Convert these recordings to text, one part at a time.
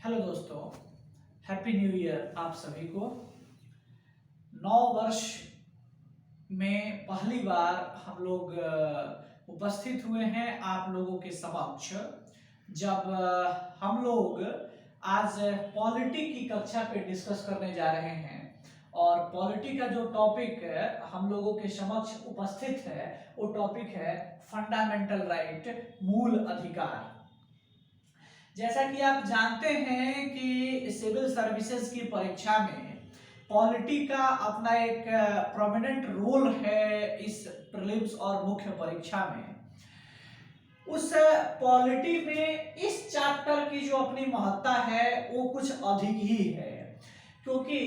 Hello दोस्तों, happy new year आप सभी को। नौ वर्ष में पहली बार हम लोग उपस्थित हुए हैं आप लोगों के समक्ष, जब हम लोग आज पॉलिटी की कक्षा पे डिस्कस करने जा रहे हैं। और पॉलिटी का जो टॉपिक हम लोगों के समक्ष उपस्थित है वो टॉपिक है फंडामेंटल राइट, मूल अधिकार। जैसा कि आप जानते हैं कि सिविल सर्विसेज की परीक्षा में पॉलिटी का अपना एक प्रोमिनेंट रोल है इस प्रीलिम्स और मुख्य परीक्षा में। उस पॉलिटी में इस चैप्टर की जो अपनी महत्ता है वो कुछ अधिक ही है, क्योंकि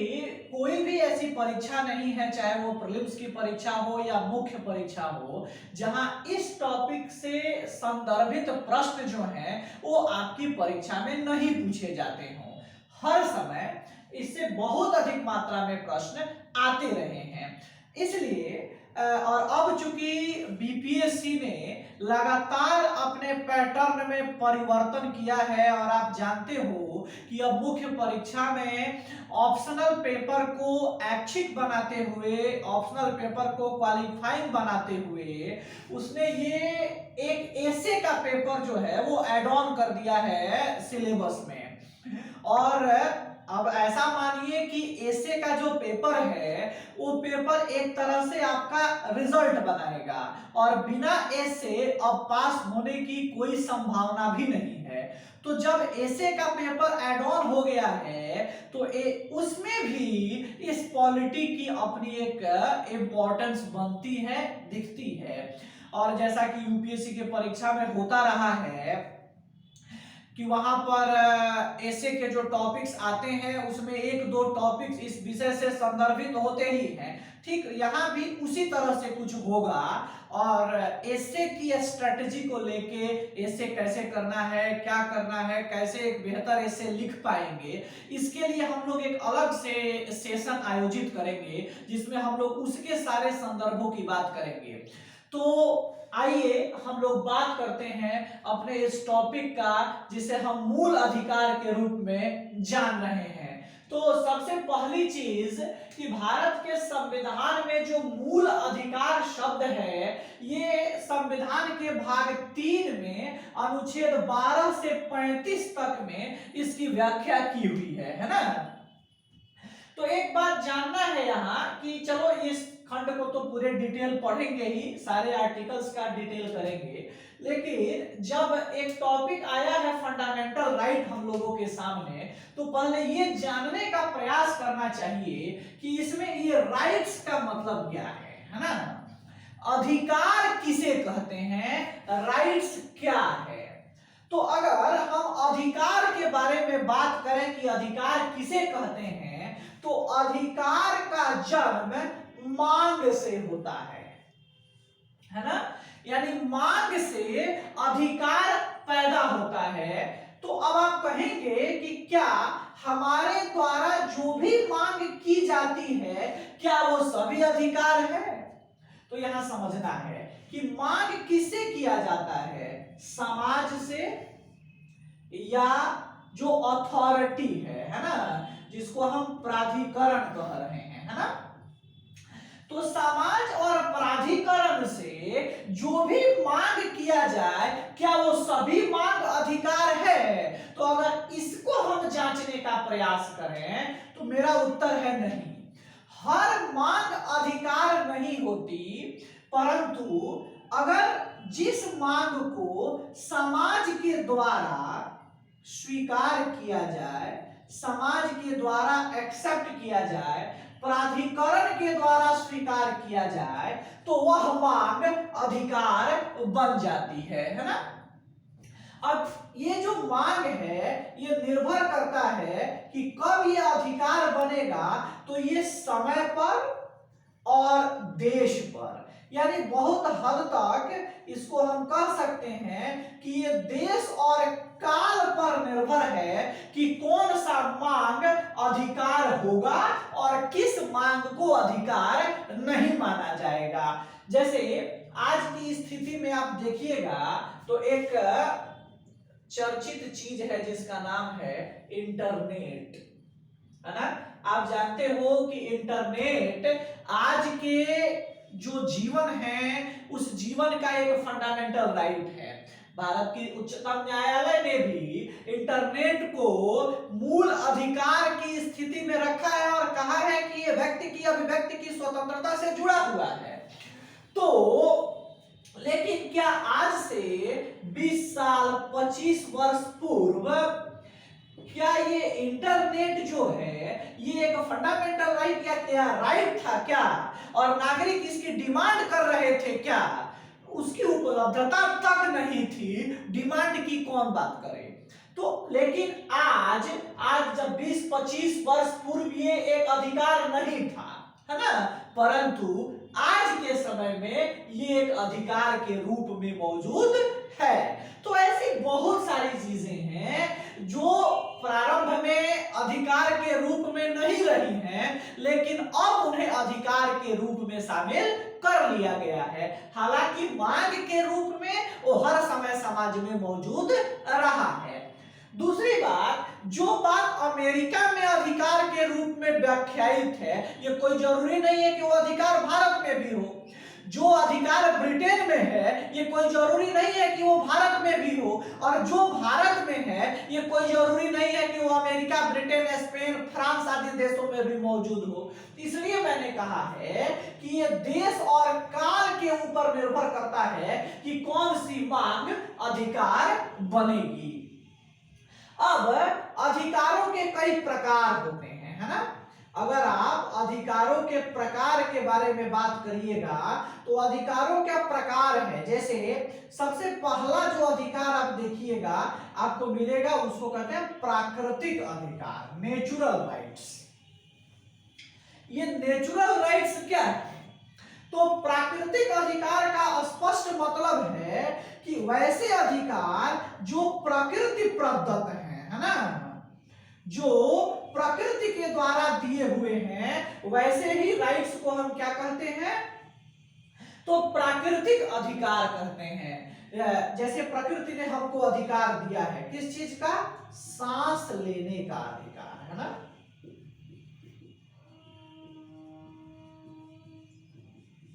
कोई भी ऐसी परीक्षा नहीं है, चाहे वो प्रीलिम्स की परीक्षा हो या मुख्य परीक्षा हो, जहां इस टॉपिक से संदर्भित प्रश्न जो हैं वो आपकी परीक्षा में नहीं पूछे जाते हों। हर समय इससे बहुत अधिक मात्रा में प्रश्न आते रहे हैं। इसलिए और अब चूंकि बीपीएससी ने लगातार अपने पैटर्न में परिवर्तन किया है, और आप जानते हो कि अब मुख्य परीक्षा में ऑप्शनल पेपर को ऐच्छिक बनाते हुए, ऑप्शनल पेपर को क्वालिफाइंग बनाते हुए उसने ये एक एसे का पेपर जो है वो ऐड ऑन कर दिया है सिलेबस में। और अब ऐसा मानिए कि एसे का जो पेपर है वो पेपर एक तरह से आपका रिजल्ट बनाएगा, और बिना एसे अब पास होने की कोई संभावना भी नहीं है। तो जब एसे का पेपर ऐड ऑन हो गया है तो उसमें भी इस पॉलिटी की अपनी एक इम्पोर्टेंस बनती है, दिखती है। और जैसा कि यूपीएससी के परीक्षा में होता रहा है कि वहां पर एसे के जो टॉपिक्स आते हैं उसमें एक दो टॉपिक्स इस विषय से संदर्भित होते ही हैं, ठीक यहाँ भी उसी तरह से कुछ होगा। और एसे की स्ट्रेटजी को लेके, एसे कैसे करना है, क्या करना है, कैसे एक बेहतर एसे लिख पाएंगे, इसके लिए हम लोग एक अलग से सेशन आयोजित करेंगे जिसमें हम लोग उसके सारे संदर्भों की बात करेंगे। तो आइए हम लोग बात करते हैं अपने इस टॉपिक का जिसे हम मूल अधिकार के रूप में जान रहे हैं। तो सबसे पहली चीज कि भारत के संविधान में जो मूल अधिकार शब्द है, ये संविधान के भाग 3 में अनुच्छेद 12 से 35 तक में इसकी व्याख्या की हुई है ना। तो एक बात जानना है यहाँ कि चलो इस खंड को तो पूरे डिटेल पढ़ेंगे ही, सारे आर्टिकल्स का डिटेल करेंगे, लेकिन जब एक टॉपिक आया है फंडामेंटल राइट हम लोगों के सामने, तो पहले ये जानने का प्रयास करना चाहिए कि इसमें ये राइट्स का मतलब क्या है ना। अधिकार किसे कहते हैं, राइट्स क्या है। तो अगर हम अधिकार के बारे में बात करें कि अधिकार किसे कहते हैं, तो अधिकार का जन्म मांग से होता है ना। यानी मांग से अधिकार पैदा होता है। तो अब आप कहेंगे कि क्या हमारे द्वारा जो भी मांग की जाती है क्या वो सभी अधिकार है। तो यहां समझना है कि मांग किससे किया जाता है, समाज से, या जो अथॉरिटी है ना, जिसको हम प्राधिकरण कह रहे हैं, है ना। तो समाज और प्राधिकरण से जो भी मांग किया जाए क्या वो सभी मांग अधिकार है। तो अगर इसको हम जांचने का प्रयास करें तो मेरा उत्तर है नहीं। हर मांग अधिकार नहीं होती, परंतु अगर जिस मांग को समाज के द्वारा स्वीकार किया जाए, समाज के द्वारा एक्सेप्ट किया जाए, प्राधिकरण के द्वारा स्वीकार किया जाए, तो वह मांग अधिकार बन जाती है ना। अब ये जो मांग है ये निर्भर करता है कि कब ये अधिकार बनेगा, तो ये समय पर और देश पर, यानी बहुत हद तक इसको हम कह सकते हैं कि ये देश और काल पर निर्भर है कि कौन सा मांग अधिकार होगा और किस मांग को अधिकार नहीं माना जाएगा। जैसे आज की स्थिति में आप देखिएगा तो एक चर्चित चीज है जिसका नाम है इंटरनेट, है ना। आप जानते हो कि इंटरनेट आज के जो जीवन है उस जीवन का एक फंडामेंटल राइट है। भारत की उच्चतम न्यायालय ने भी इंटरनेट को मूल अधिकार की स्थिति में रखा है और कहा है कि यह व्यक्ति की अभिव्यक्ति की स्वतंत्रता से जुड़ा हुआ है। तो लेकिन क्या आज से 20 साल 25 वर्ष पूर्व क्या ये इंटरनेट जो है ये एक फंडामेंटल राइट या क्या राइट था क्या, और नागरिक इसकी डिमांड कर रहे थे क्या? उसकी उपलब्धता तक नहीं थी, डिमांड की कौन बात करे। तो लेकिन आज जब 20-25 वर्ष पूर्व ये एक अधिकार नहीं था, है ना, परंतु आज के समय में ये एक अधिकार के रूप में मौजूद है। तो ऐसी बहुत सारी चीजें हैं जो प्रारंभ में अधिकार के रूप में नहीं रही हैं, लेकिन अब उन्हें अधिकार के रूप में शामिल कर लिया गया है। हालांकि मांग के रूप में वो हर समय समाज में मौजूद रहा है। दूसरी बात, जो बात अमेरिका में अधिकार के रूप में व्याख्यायित है, ये कोई जरूरी नहीं है कि वो अधिकार भारत में भी हो। जो अधिकार ब्रिटेन में है ये कोई जरूरी नहीं है कि वो भारत में भी हो, और जो भारत में है ये कोई जरूरी नहीं है कि वो अमेरिका, ब्रिटेन, स्पेन, फ्रांस आदि देशों में भी मौजूद हो। इसलिए मैंने कहा है कि ये देश और काल के ऊपर निर्भर करता है कि कौन सी मांग अधिकार बनेगी। अब अधिकारों के कई प्रकार होते हैं, है ना। अगर आप अधिकारों के प्रकार के बारे में बात करिएगा तो अधिकारों का प्रकार है, जैसे सबसे पहला जो अधिकार आप देखिएगा आपको मिलेगा उसको कहते हैं प्राकृतिक अधिकार, नेचुरल राइट्स। ये नेचुरल राइट्स क्या है? तो प्राकृतिक अधिकार का स्पष्ट मतलब है कि वैसे अधिकार जो प्रकृति प्रदत्त है ना, जो प्रकृति के द्वारा दिए हुए हैं, वैसे ही राइट्स को हम क्या कहते हैं? तो प्राकृतिक अधिकार कहते हैं। जैसे प्रकृति ने हमको अधिकार दिया है, किस चीज का? सांस लेने का अधिकार, है ना।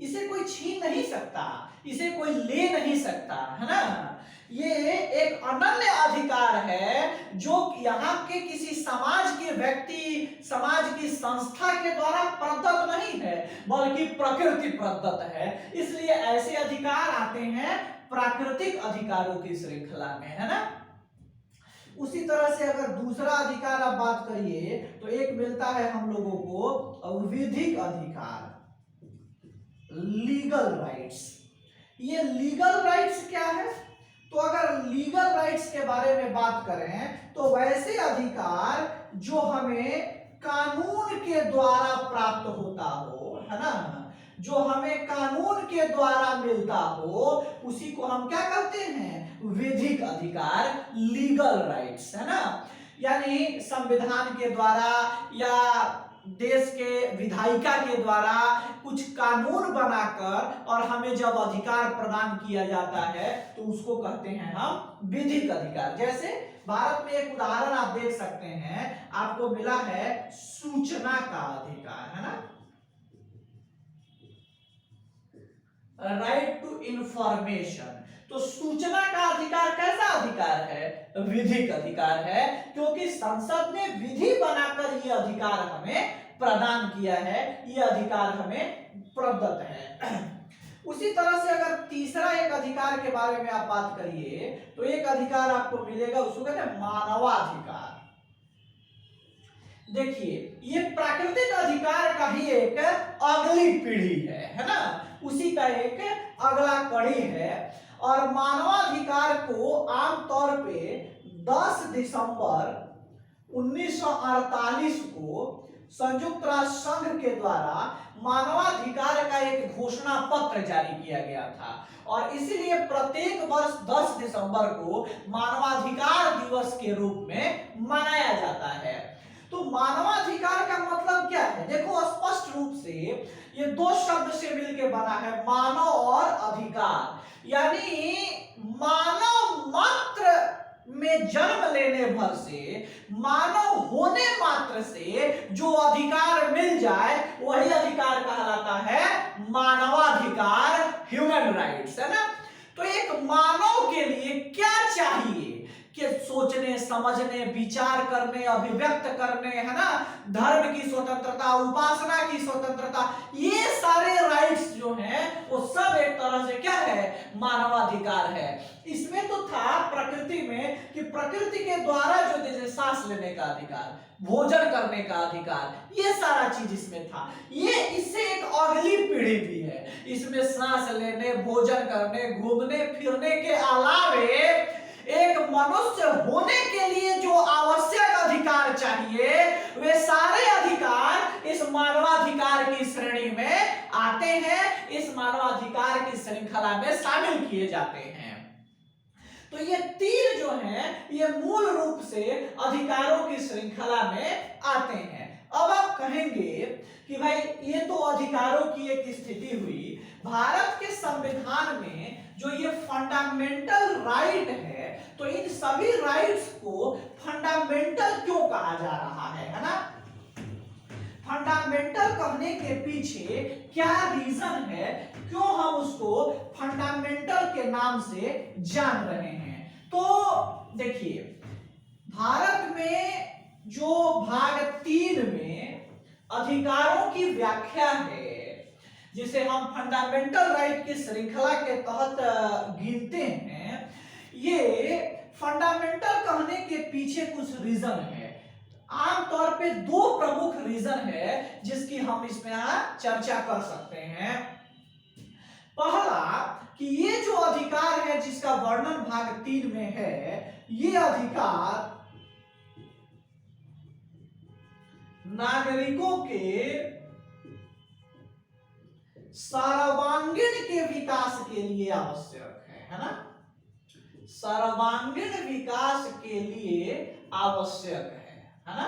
इसे कोई छीन नहीं सकता, इसे कोई ले नहीं सकता, है ना। ये एक अनन्य अधिकार है जो यहाँ के किसी समाज के व्यक्ति, समाज की संस्था के द्वारा प्रदत्त नहीं है, बल्कि प्रकृति प्रदत्त है। इसलिए ऐसे अधिकार आते हैं प्राकृतिक अधिकारों की श्रृंखला में, है ना। उसी तरह से अगर दूसरा अधिकार आप बात करिए तो एक मिलता है हम लोगों को विधिक अधिकार, लीगल राइट्स। ये लीगल राइट्स क्या है? तो अगर लीगल राइट्स के बारे में बात करें तो वैसे अधिकार जो हमें कानून के द्वारा प्राप्त होता हो, है ना, जो हमें कानून के द्वारा मिलता हो, उसी को हम क्या कहते हैं? विधिक अधिकार, लीगल राइट्स, है ना। यानी संविधान के द्वारा या देश के विधायिका के द्वारा कुछ कानून बनाकर और हमें जब अधिकार प्रदान किया जाता है तो उसको कहते हैं हम विधिक अधिकार। जैसे भारत में एक उदाहरण आप देख सकते हैं, आपको मिला है सूचना का अधिकार, है ना, राइट टू इंफॉर्मेशन। तो सूचना का अधिकार कैसा अधिकार है? विधिक अधिकार है, क्योंकि संसद ने विधि बनाकर यह अधिकार हमें प्रदान किया है, यह अधिकार हमें प्रदत्त है। उसी तरह से अगर तीसरा एक अधिकार के बारे में आप बात करिए तो एक अधिकार आपको मिलेगा, उसको कहते हैं मानवाधिकार। देखिए ये प्राकृतिक अधिकार का ही एक अगली पीढ़ी है ना, उसी का एक अगला कड़ी है। और मानवाधिकार को आमतौर पे 10 दिसंबर 1948 को संयुक्त राष्ट्र संघ के द्वारा मानवाधिकार का एक घोषणा पत्र जारी किया गया था, और इसीलिए प्रत्येक वर्ष 10 दिसंबर को मानवाधिकार दिवस के रूप में मनाया जाता है। तो मानवाधिकार का मतलब क्या है? देखो स्पष्ट रूप से ये दो शब्द से मिलकर बना है, मानव और अधिकार। यानी मानव मात्र में मानव होने मात्र से जो अधिकार मिल जाए वही अधिकार कहलाता है मानवाधिकार, ह्यूमन राइट्स, है ना। तो एक मानव के लिए क्या चाहिए कि सोचने, समझने, विचार करने, अभिव्यक्त करने, है ना, धर्म की स्वतंत्रता, उपासना की स्वतंत्रता, ये सारे राइट्स जो हैं वो सब एक तरह से क्या है, मानवाधिकार है। इसमें तो था प्रकृति में कि प्रकृति के द्वारा जो जैसे सांस लेने का अधिकार, भोजन करने का अधिकार, ये सारा चीज इसमें था। ये इससे एक अगली पीढ़ी भी है, इसमें सांस लेने, भोजन करने, घूमने फिरने के अलावे एक मनुष्य होने के लिए जो आवश्यक अधिकार चाहिए वे सारे अधिकार इस मानवाधिकार की श्रेणी में आते हैं, इस मानवाधिकार की श्रृंखला में शामिल किए जाते हैं। तो ये तीन जो हैं ये मूल रूप से अधिकारों की श्रृंखला में आते हैं। अब आप कहेंगे कि भाई ये तो अधिकारों की एक स्थिति हुई, भारत के संविधान में जो ये फंडामेंटल राइट है तो इन सभी राइट्स को फंडामेंटल क्यों कहा जा रहा है ना। फंडामेंटल कहने के पीछे क्या रीजन है, क्यों हम उसको फंडामेंटल के नाम से जान रहे हैं। तो देखिए, भारत में जो भाग 3 में अधिकारों की व्याख्या है, जिसे हम फंडामेंटल राइट की श्रृंखला के तहत गिनते हैं, ये फंडामेंटल कहने के पीछे कुछ रीजन है। आमतौर पे 2 प्रमुख रीजन है जिसकी हम इसमें चर्चा कर सकते हैं। पहला कि ये जो अधिकार है जिसका वर्णन भाग 3 में है, ये अधिकार नागरिकों के सर्वांगीण के विकास के लिए आवश्यक है ना, सर्वांगीण विकास के लिए आवश्यक है ना।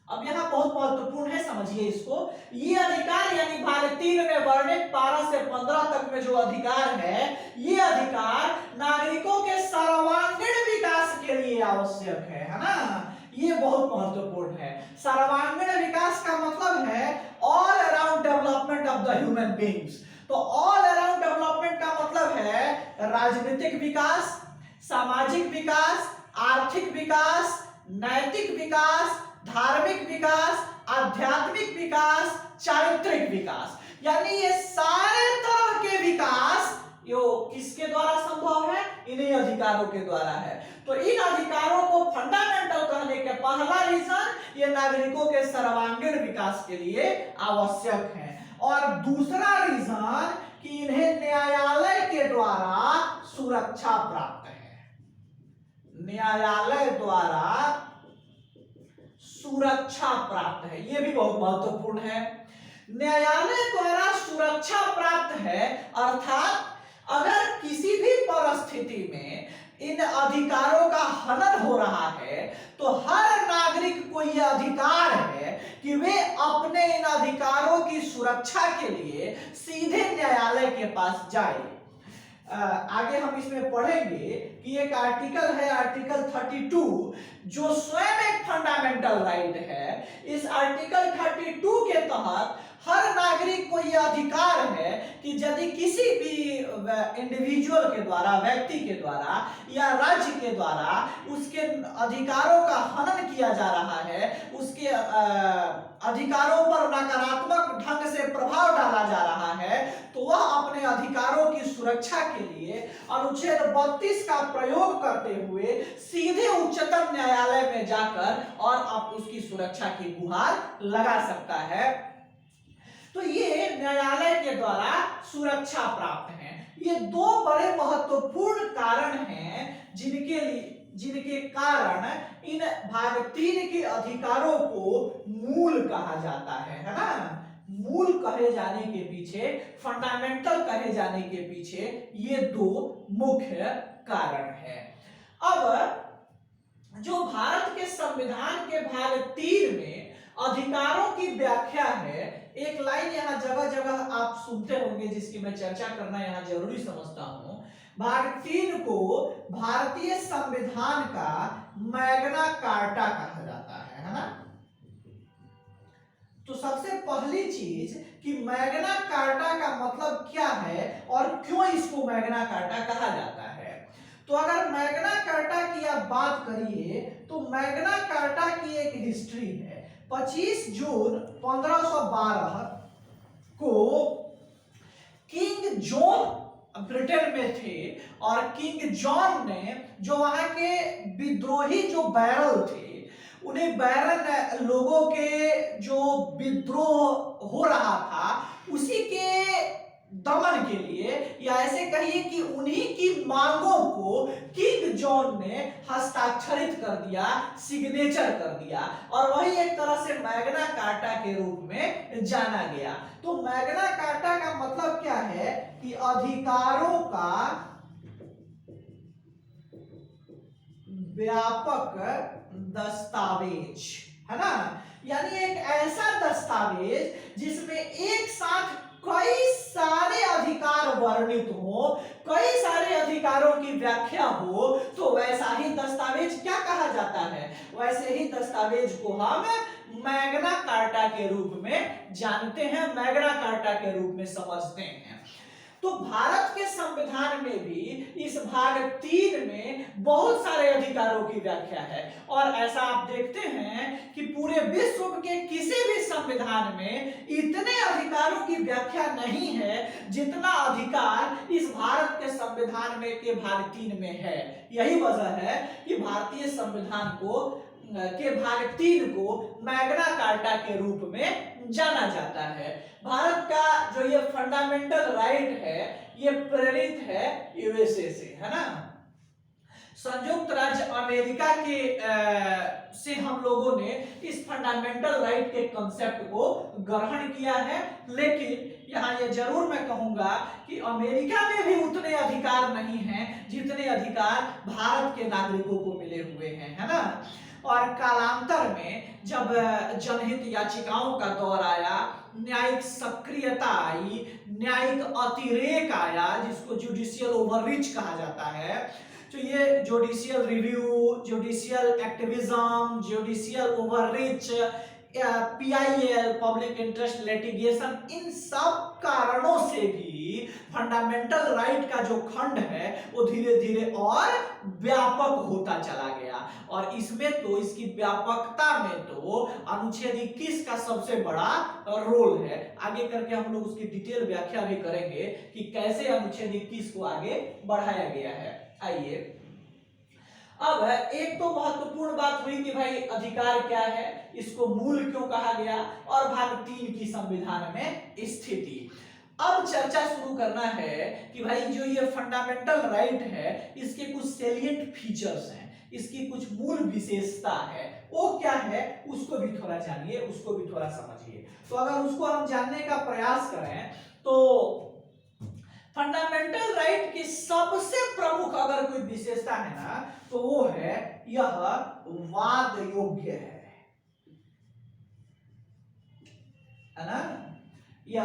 अब यहां बहुत महत्वपूर्ण है, समझिए इसको। ये अधिकार यानी भाग 3 में वर्णित 12 से 15 तक में जो अधिकार है, ये अधिकार नागरिकों के सर्वांगीण विकास के लिए आवश्यक है ना। ये बहुत महत्वपूर्ण है। सर्वांगीण विकास का मतलब है all around development of the human beings. तो ऑल अराउंड डेवलपमेंट का मतलब है राजनीतिक विकास, सामाजिक विकास, आर्थिक विकास, नैतिक विकास, धार्मिक विकास, आध्यात्मिक विकास, चारित्रिक विकास, यानी ये सारे तरह के विकास यो किसके द्वारा संभव है, इन्हीं अधिकारों के द्वारा है। तो इन अधिकारों को फंडामेंटल कहने के पहला रीजन ये नागरिकों के सर्वांगीण विकास के लिए आवश्यक है, और दूसरा रीजन कि इन्हें न्यायालय के द्वारा सुरक्षा प्राप्त है, न्यायालय द्वारा सुरक्षा प्राप्त है। यह भी बहुत महत्वपूर्ण है। न्यायालय द्वारा सुरक्षा प्राप्त है, अर्थात अगर किसी भी परिस्थिति में इन अधिकारों का हनन हो रहा है तो हर नागरिक को यह अधिकार है कि वे अपने इन अधिकारों की सुरक्षा के लिए सीधे न्यायालय के पास जाए। आगे हम इसमें पढ़ेंगे कि एक आर्टिकल है, आर्टिकल 32, जो स्वयं एक फंडामेंटल राइट है। इस आर्टिकल 32 के तहत हर नागरिक को यह अधिकार है कि यदि किसी भी इंडिविजुअल के द्वारा, व्यक्ति के द्वारा या राज्य के द्वारा उसके अधिकारों का हनन किया जा रहा है, उसके अधिकारों पर नकारात्मक ढंग से प्रभाव डाला जा रहा है, तो वह अपने अधिकारों की सुरक्षा के लिए अनुच्छेद 32 का प्रयोग करते हुए सीधे उच्चतम न्यायालय में जाकर और आप उसकी सुरक्षा की गुहार लगा सकता है। तो ये न्यायालय के द्वारा सुरक्षा प्राप्त है। ये 2 बड़े महत्वपूर्ण कारण हैं जिनके कारण इन भाग 3 के अधिकारों को मूल कहा जाता है ना। मूल कहे जाने के पीछे, फंडामेंटल कहे जाने के पीछे ये 2 मुख्य कारण है। अब जो भारत के संविधान के भाग 3 में अधिकारों की व्याख्या है, एक लाइन यहां जगह जगह आप सुनते होंगे जिसकी मैं चर्चा करना यहां जरूरी समझता हूं भाग 3 को भारतीय संविधान का मैग्ना कार्टा कहा जाता है ना। तो सबसे पहली चीज कि मैग्ना कार्टा का मतलब क्या है और क्यों इसको मैग्ना कार्टा कहा जाता है। तो अगर मैग्ना कार्टा की आप बात करिए तो मैग्ना कार्टा की एक हिस्ट्री है। 25 जून 1512 को किंग जॉन ब्रिटेन में थे और किंग जॉन ने जो वहां के विद्रोही जो बैरल थे, उन्हें बैरन लोगों के जो विद्रोह हो रहा था उसी के दमन के लिए, या ऐसे कहिए कि उन्हीं की मांगों को किंग जॉन ने हस्ताक्षरित कर दिया, सिग्नेचर कर दिया, और वही एक तरह से मैग्ना कार्टा के रूप में जाना गया। तो मैग्ना कार्टा का मतलब क्या है कि अधिकारों का व्यापक दस्तावेज, है ना। यानी एक ऐसा दस्तावेज जिसमें एक साथ कई सारे अधिकार वर्णित हो, कई सारे अधिकारों की व्याख्या हो, तो वैसा ही दस्तावेज क्या कहा जाता है, वैसे ही दस्तावेज को हम मैग्ना कार्टा के रूप में जानते हैं, मैग्ना कार्टा के रूप में समझते हैं। तो भारत के संविधान में भी इस भाग 3 में बहुत सारे अधिकारों की व्याख्या है, और ऐसा आप देखते हैं कि पूरे विश्व के किसी भी संविधान में इतने अधिकारों की व्याख्या नहीं है जितना अधिकार इस भारत के संविधान में के भाग 3 में है। यही वजह है कि भारतीय संविधान को के भाग 3 को मैग्ना कार्टा के रूप में जाना जाता है। भारत का जो ये फंडामेंटल राइट है ये प्रेरित है यूएसए से, है ना। संयुक्त राज्य अमेरिका के से हम लोगों ने इस फंडामेंटल राइट के कॉन्सेप्ट को ग्रहण किया है, लेकिन यहाँ ये जरूर मैं कहूंगा कि अमेरिका में भी उतने अधिकार नहीं हैं जितने अधिकार भारत के नागरिकों को मिले हुए हैं, है ना। और कालांतर में जब जनहित याचिकाओं का दौर आया, न्यायिक सक्रियता आई, न्यायिक अतिरेक आया, जिसको जुडिशियल ओवररीच कहा जाता है, तो ये judicial review, judicial activism, judicial overreach, PIL, public interest litigation, इन सब कारणों से भी फंडामेंटल राइट का जो खंड है वो धीरे धीरे और व्यापक होता चला गया। और इसमें तो इसकी व्यापकता में तो अनुच्छेद 21 का सबसे बड़ा रोल है। आगे करके हम लोग उसकी डिटेल व्याख्या भी करेंगे कि कैसे अनुच्छेद 21 को आगे बढ़ाया गया है। आइए, अब एक तो महत्वपूर्ण बात हुई कि भाई अधिकार क्या है, इसको मूल क्यों कहा गया, और भाग 3 की संविधान में स्थिति। अब चर्चा शुरू करना है कि भाई जो ये फंडामेंटल राइट है इसके कुछ सेलिएंट फीचर्स हैं, इसकी कुछ मूल विशेषता है, वो क्या है उसको भी थोड़ा जानिए, उसको भी थोड़ा समझिए। तो अगर उसको हम जानने का प्रयास करें तो फंडामेंटल राइट की सबसे प्रमुख अगर कोई विशेषता है ना तो वो है यह वाद योग्य है ना, यह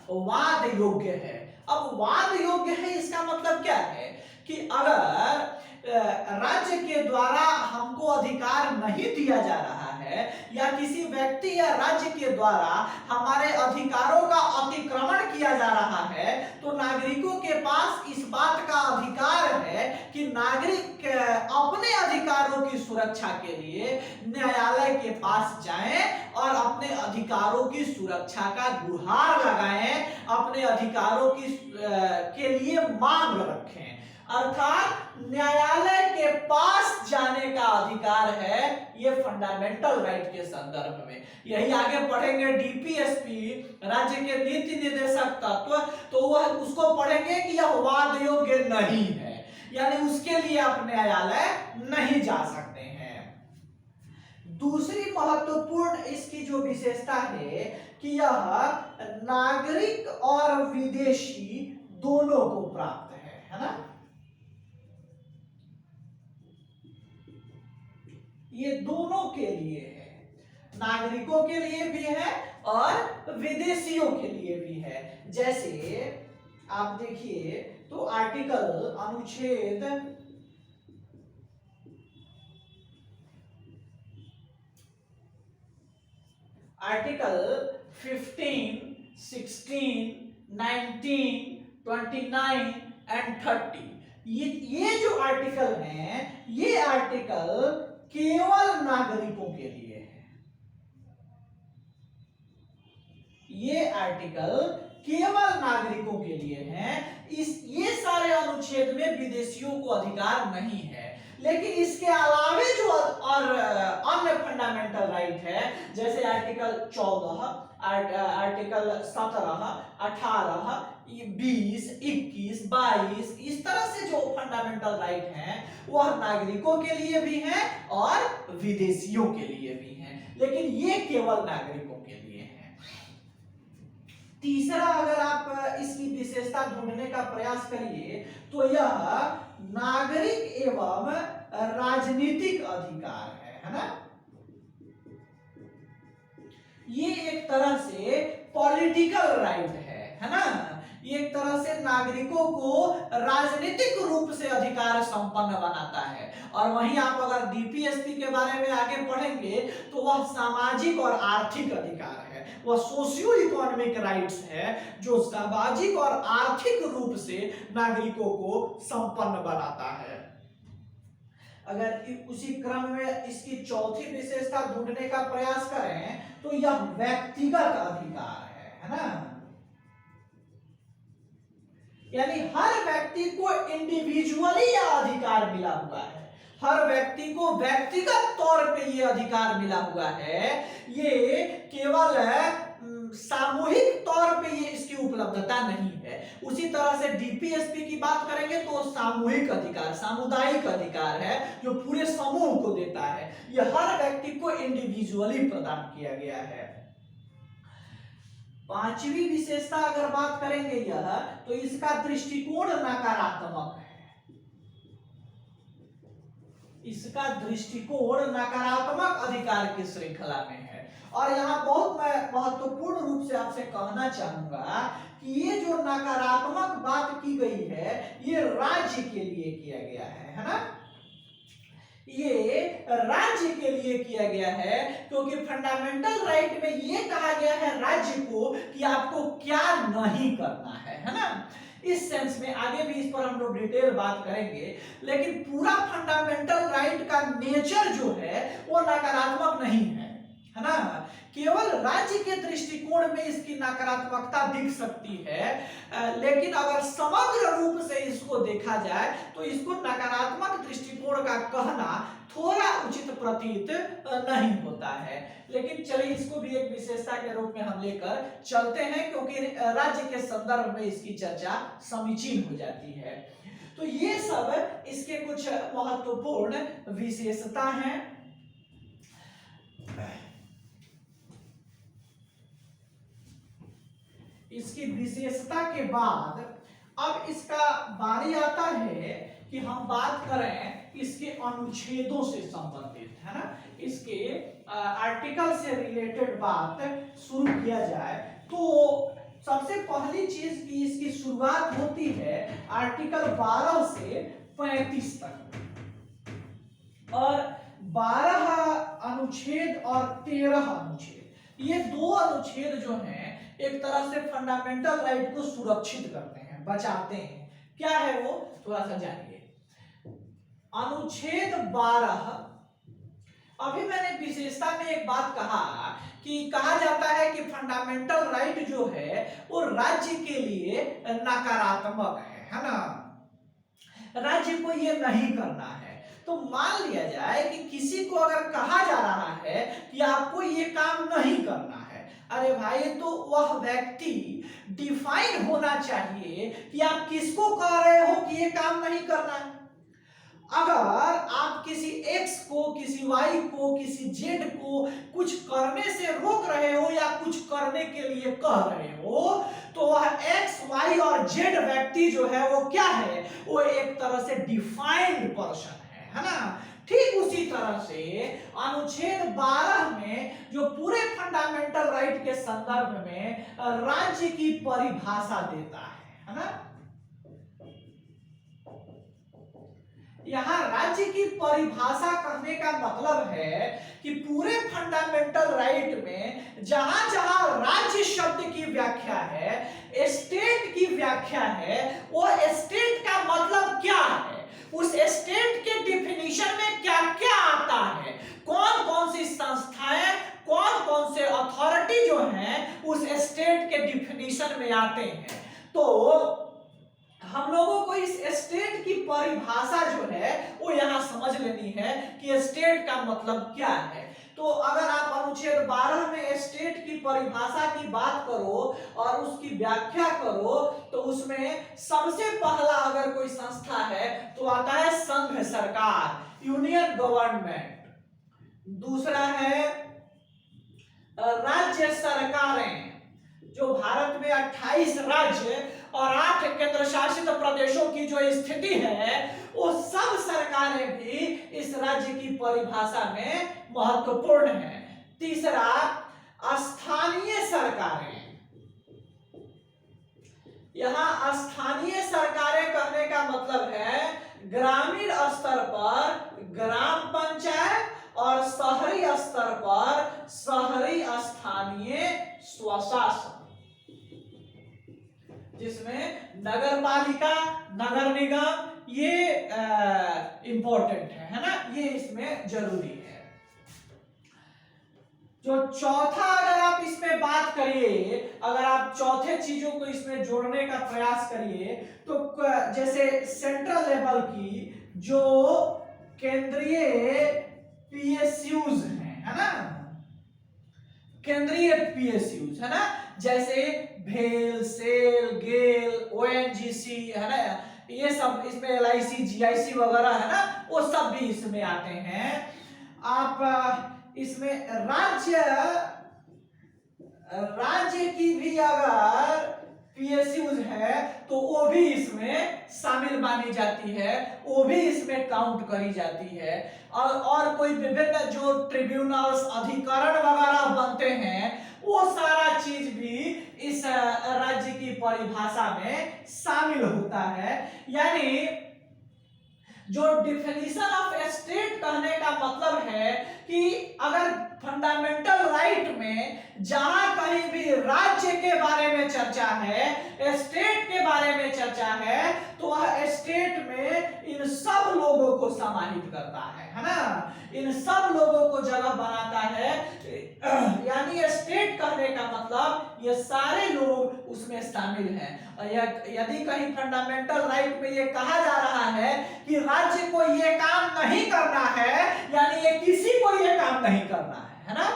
वाद योग्य है। अब वाद योग्य है इसका मतलब क्या है कि अगर राज्य के द्वारा हमको अधिकार नहीं दिया जा रहा है या किसी व्यक्ति या राज्य के द्वारा हमारे अधिकारों का अतिक्रमण किया जा रहा है तो नागरिकों के पास इस बात का अधिकार है कि नागरिक अपने अधिकारों की सुरक्षा के लिए न्यायालय के पास जाएं और अपने अधिकारों की सुरक्षा का गुहार लगाएं, अपने अधिकारों की के लिए मांग रखें। अर्थात न्यायालय के पास जाने का अधिकार है ये फंडामेंटल राइट के संदर्भ में। यही आगे पढ़ेंगे डीपीएसपी, राज्य के नीति निर्देशक तत्व, तो वह उसको पढ़ेंगे कि यह वाद योग्य नहीं है, यानी उसके लिए आप न्यायालय नहीं जा सकते हैं। दूसरी महत्वपूर्ण इसकी जो विशेषता है कि यह नागरिक और विदेशी दोनों को प्राप्त है ना। ये दोनों के लिए है, नागरिकों के लिए भी है और विदेशियों के लिए भी है। जैसे आप देखिए तो आर्टिकल अनुच्छेद आर्टिकल 15, 16, 19, 29 एंड 30, ये जो आर्टिकल हैं, ये आर्टिकल केवल नागरिकों के लिए है। ये आर्टिकल केवल नागरिकों के लिए हैं। ये सारे अनुच्छेद में विदेशियों को अधिकार नहीं है। लेकिन इसके अलावे जो और अन्य फंडामेंटल राइट है, जैसे आर्टिकल 14, आर्टिकल 17, 18, 20, 21, 22, इस तरह से जो फंडामेंटल राइट हैं वह नागरिकों के लिए भी हैं और विदेशियों के लिए भी हैं, लेकिन ये केवल नागरिकों के लिए हैं। तीसरा, अगर आप इसकी विशेषता ढूंढने का प्रयास करिए तो यह नागरिक एवं राजनीतिक अधिकार है ना। ये एक तरह से पॉलिटिकल राइट है ना। ये एक तरह से नागरिकों को राजनीतिक रूप से अधिकार संपन्न बनाता है। और वहीं आप अगर डीपीएसपी के बारे में आगे पढ़ेंगे तो वह सामाजिक और आर्थिक अधिकार है, वह सोशियो इकोनॉमिक राइट्स है जो सामाजिक और आर्थिक रूप से नागरिकों को संपन्न बनाता है। अगर उसी क्रम में इसकी चौथी विशेषता ढूंढने का प्रयास करें तो यह व्यक्तिगत अधिकार है ना। यानी हर व्यक्ति को इंडिविजुअली यह अधिकार मिला हुआ है, हर व्यक्ति को व्यक्तिगत तौर पे ये अधिकार मिला हुआ है। ये केवल सामूहिक तौर पे ये इसकी उपलब्धता नहीं है। उसी तरह से डीपीएसपी की बात करेंगे तो सामूहिक अधिकार, सामुदायिक अधिकार है जो पूरे समूह को देता है। यह हर व्यक्ति को इंडिविजुअली प्रदान किया गया है। पांचवी विशेषता अगर बात करेंगे यह, तो इसका दृष्टिकोण नकारात्मक है। इसका दृष्टिकोण नकारात्मक अधिकार की श्रृंखला में है। और यहाँ बहुत मैं महत्वपूर्ण रूप से आपसे कहना चाहूंगा कि ये जो नकारात्मक बात की गई है ये राज्य के लिए किया गया है ना। ये राज्य के लिए किया गया है क्योंकि फंडामेंटल राइट में ये कहा गया है राज्य को कि आपको क्या नहीं करना है ना। इस सेंस में आगे भी इस पर हम लोग डिटेल बात करेंगे, लेकिन पूरा फंडामेंटल राइट का नेचर जो है वो नकारात्मक नहीं है ना। केवल राज्य के दृष्टिकोण में इसकी नकारात्मकता दिख सकती है, लेकिन अगर समग्र रूप से इसको देखा जाए तो इसको नकारात्मक दृष्टिकोण का कहना थोड़ा उचित प्रतीत नहीं होता है। लेकिन चलिए इसको भी एक विशेषता के रूप में हम लेकर चलते हैं क्योंकि राज्य के संदर्भ में इसकी चर्चा समीचीन हो जाती है। तो ये सब इसके कुछ महत्वपूर्ण विशेषता हैं। इसकी विशेषता के बाद अब इसका बारी आता है कि हम बात करें इसके अनुच्छेदों से संबंधित, है ना। इसके आर्टिकल से रिलेटेड बात शुरू किया जाए तो सबसे पहली चीज की इसकी शुरुआत होती है आर्टिकल 12 से 35 तक। और 12 अनुच्छेद और 13 अनुच्छेद, ये दो अनुच्छेद जो हैं एक तरह से फंडामेंटल राइट को सुरक्षित करते हैं, बचाते हैं। क्या है वो, थोड़ा सा जानिए। अनुच्छेद 12, अभी मैंने विशेषता में एक बात कहा कि कहा जाता है कि फंडामेंटल राइट जो है वो राज्य के लिए नकारात्मक है ना। राज्य को ये नहीं करना है। तो मान लिया जाए कि किसी को अगर कहा जा रहा है कि आपको ये काम नहीं करना है, अरे भाई तो वह व्यक्ति डिफाइन होना चाहिए कि आप किसको कह रहे हो कि ये काम नहीं करना है। अगर आप किसी एक्स को, किसी वाई को, किसी जेड को कुछ करने से रोक रहे हो या कुछ करने के लिए कह रहे हो तो वह एक्स, वाई और जेड व्यक्ति जो है वो क्या है, वो एक तरह से डिफाइंड पर्सन है ना। ठीक उसी तरह से अनुच्छेद 12 में जो पूरे फंडामेंटल राइट के संदर्भ में राज्य की परिभाषा देता है ना। यहाँ राज्य की परिभाषा करने का मतलब है कि पूरे फंडामेंटल राइट में जहां जहां राज्य शब्द की व्याख्या है, स्टेट की व्याख्या है, वो स्टेट का मतलब क्या है, उस स्टेट के डिफिनीशन में क्या क्या आता है, कौन कौन सी संस्थाएं, कौन कौन से अथॉरिटी जो हैं उस स्टेट के डिफिनीशन में आते हैं। तो हम लोगों को इस स्टेट की परिभाषा जो है वो यहां समझ लेनी है कि स्टेट का मतलब क्या है। तो अगर आप अनुच्छेद 12 में स्टेट की परिभाषा की बात करो और उसकी व्याख्या करो तो उसमें सबसे पहला अगर कोई संस्था है तो आता है संघ सरकार, यूनियन गवर्नमेंट। दूसरा है राज्य सरकारें, जो भारत में 28 राज्य और 8 केंद्र शासित प्रदेशों की जो स्थिति है वो सब सरकारें भी इस राज्य की परिभाषा में महत्वपूर्ण है। तीसरा स्थानीय सरकारें, यहां स्थानीय सरकारें कहने का मतलब है ग्रामीण स्तर पर ग्राम पंचायत और शहरी स्तर पर शहरी स्थानीय स्वशासन, जिसमें नगर पालिका, नगर निगम ये इंपॉर्टेंट है ना, ये इसमें जरूरी है। जो चौथा अगर आप इसमें बात करिए, अगर आप चौथे चीजों को इसमें जोड़ने का प्रयास करिए तो जैसे सेंट्रल लेवल की जो केंद्रीय पीएसयूज हैं, है ना, केंद्रीय पीएसयूज है ना, जैसे भेल, सेल, गेल, ओएनजीसी है ना, ये सब इसमें एलआईसी, जीआईसी वगैरह है ना, वो सब भी इसमें आते हैं। आप इसमें राज्य की भी अगर पीएसयूज है तो वो भी इसमें शामिल मानी जाती है, वो भी इसमें काउंट करी जाती है। और कोई विभिन्न जो ट्रिब्यूनल्स, अधिकरण वगैरह बनते हैं वो सारा चीज भी इस राज्य की परिभाषा में शामिल होता है। यानी जो डिफिनीशन ऑफ स्टेट कहने का मतलब है कि अगर फंडामेंटल राइट में जहां कहीं भी राज्य के बारे में चर्चा है, स्टेट के बारे में चर्चा है, तो वह स्टेट में इन सब लोगों को समाहित करता है ना, इन सब लोगों को जगह बनाता है। यानी स्टेट कहने का मतलब ये सारे लोग उसमें शामिल हैं। यदि कहीं फंडामेंटल राइट में ये कहा जा रहा है कि राज्य को ये काम नहीं करना है, यानी ये किसी को ये काम नहीं करना है ना,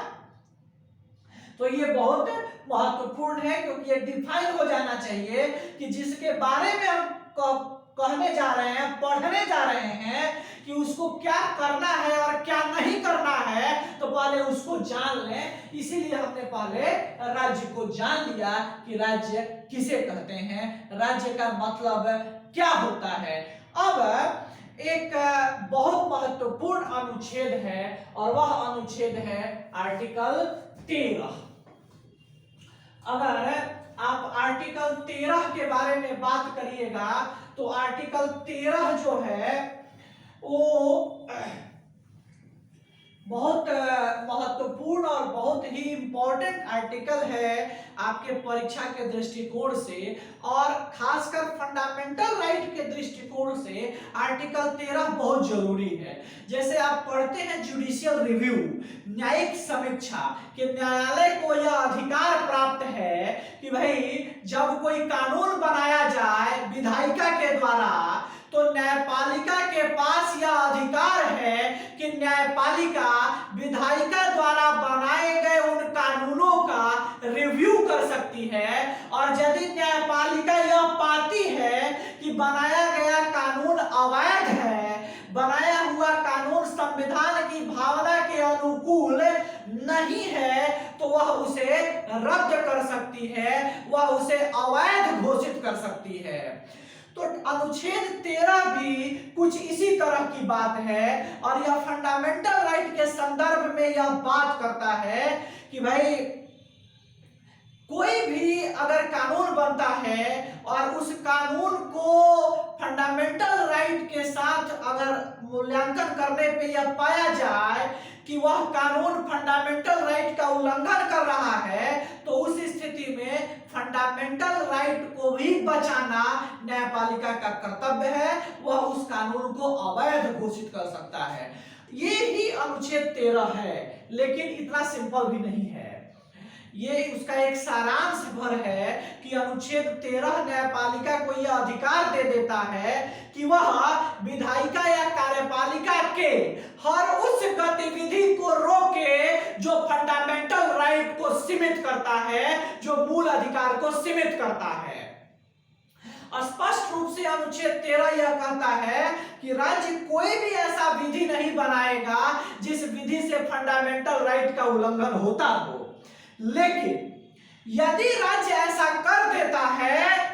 तो ये बहुत महत्वपूर्ण है, क्योंकि ये डिफाइन हो जाना चाहिए कि जिसके बारे में हम कहने जा रहे हैं, पढ़ने जा रहे हैं कि उसको क्या करना है और क्या नहीं करना है, तो पहले उसको जान लें। इसीलिए हमने पहले राज्य को जान लिया कि राज्य किसे कहते हैं, राज्य का मतलब क्या होता है। अब एक बहुत महत्वपूर्ण अनुच्छेद है और वह अनुच्छेद है आर्टिकल 13। अगर आप आर्टिकल 13 के बारे में बात करिएगा तो आर्टिकल 13 जो है वो बहुत महत्वपूर्ण और बहुत ही इंपॉर्टेंट आर्टिकल है आपके परीक्षा के दृष्टिकोण से, और खासकर फंडामेंटल राइट के दृष्टिकोण से आर्टिकल 13 बहुत जरूरी है। जैसे आप पढ़ते हैं जुडिशियल रिव्यू, न्यायिक समीक्षा, कि न्यायालय को यह अधिकार प्राप्त है कि भाई जब कोई कानून बनाया जाए विधायिका के द्वारा तो न्यायपालिका के पास यह अधिकार है कि न्यायपालिका विधायिका द्वारा बनाए गए उन कानूनों का रिव्यू कर सकती है, और यदि न्यायपालिका यह पाती है कि बनाया गया कानून अवैध है, बनाया हुआ कानून संविधान की भावना के अनुकूल नहीं है, तो वह उसे रद्द कर सकती है, वह उसे अवैध घोषित कर सकती है। तो अनुच्छेद 13 भी कुछ इसी तरह की बात है, और यह फंडामेंटल राइट के संदर्भ में यह बात करता है कि भाई कोई भी अगर कानून बनता है और उस कानून को फंडामेंटल राइट के साथ अगर मूल्यांकन करने पे यह पाया जाए कि वह कानून फंडामेंटल राइट का उल्लंघन कर रहा है, तो उस स्थिति में फंडामेंटल राइट को भी बचाना न्यायपालिका का कर्तव्य है। वह उस कानून को अवैध घोषित कर सकता है। ये ही अनुच्छेद 13 है, लेकिन इतना सिंपल भी नहीं है। ये उसका एक सारांश भर है कि अनुच्छेद 13 न्यायपालिका को यह अधिकार दे देता है कि वह विधायिका या कार्यपालिका के हर उस गतिविधि को रोके जो फंडामेंटल राइट को सीमित करता है, जो मूल अधिकार को सीमित करता है। स्पष्ट रूप से अनुच्छेद 13 यह कहता है कि राज्य कोई भी ऐसा विधि नहीं बनाएगा जिस विधि से फंडामेंटल राइट का उल्लंघन होता हो। लेकिन यदि राज्य ऐसा कर देता है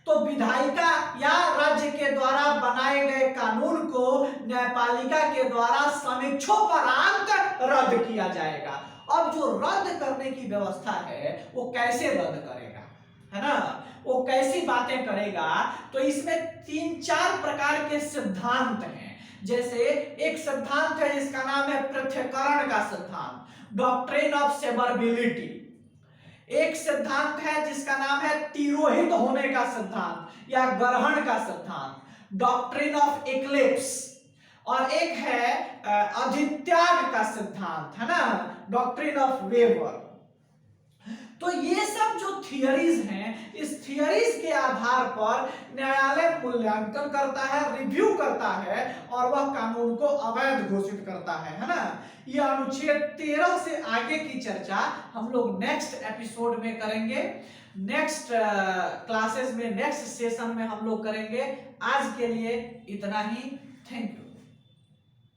तो विधायिका या राज्य के द्वारा बनाए गए कानून को न्यायपालिका के द्वारा समीक्षोपरांत रद्द किया जाएगा। अब जो रद्द करने की व्यवस्था है वो कैसे रद्द करेगा, है ना, वो कैसी बातें करेगा, तो इसमें 3-4 प्रकार के सिद्धांत हैं। जैसे एक सिद्धांत है जिसका नाम है पृथक्करण का सिद्धांत, डॉक्ट्रिन ऑफ सेवरबिलिटी। एक सिद्धांत है जिसका नाम है तिरोहित होने का सिद्धांत या ग्रहण का सिद्धांत, डॉक्ट्रिन ऑफ इक्लिप्स। और एक है अधित्याग का सिद्धांत, है ना, डॉक्ट्रिन ऑफ वेवर। तो ये सब जो थियरीज हैं, इस थियरीज के आधार पर न्यायालय मूल्यांकन करता है, रिव्यू करता है और वह कानून को अवैध घोषित करता है ना। यह अनुच्छेद 13 से आगे की चर्चा हम लोग नेक्स्ट एपिसोड में करेंगे, नेक्स्ट क्लासेस में, नेक्स्ट सेशन में हम लोग करेंगे। आज के लिए इतना ही। Thank you.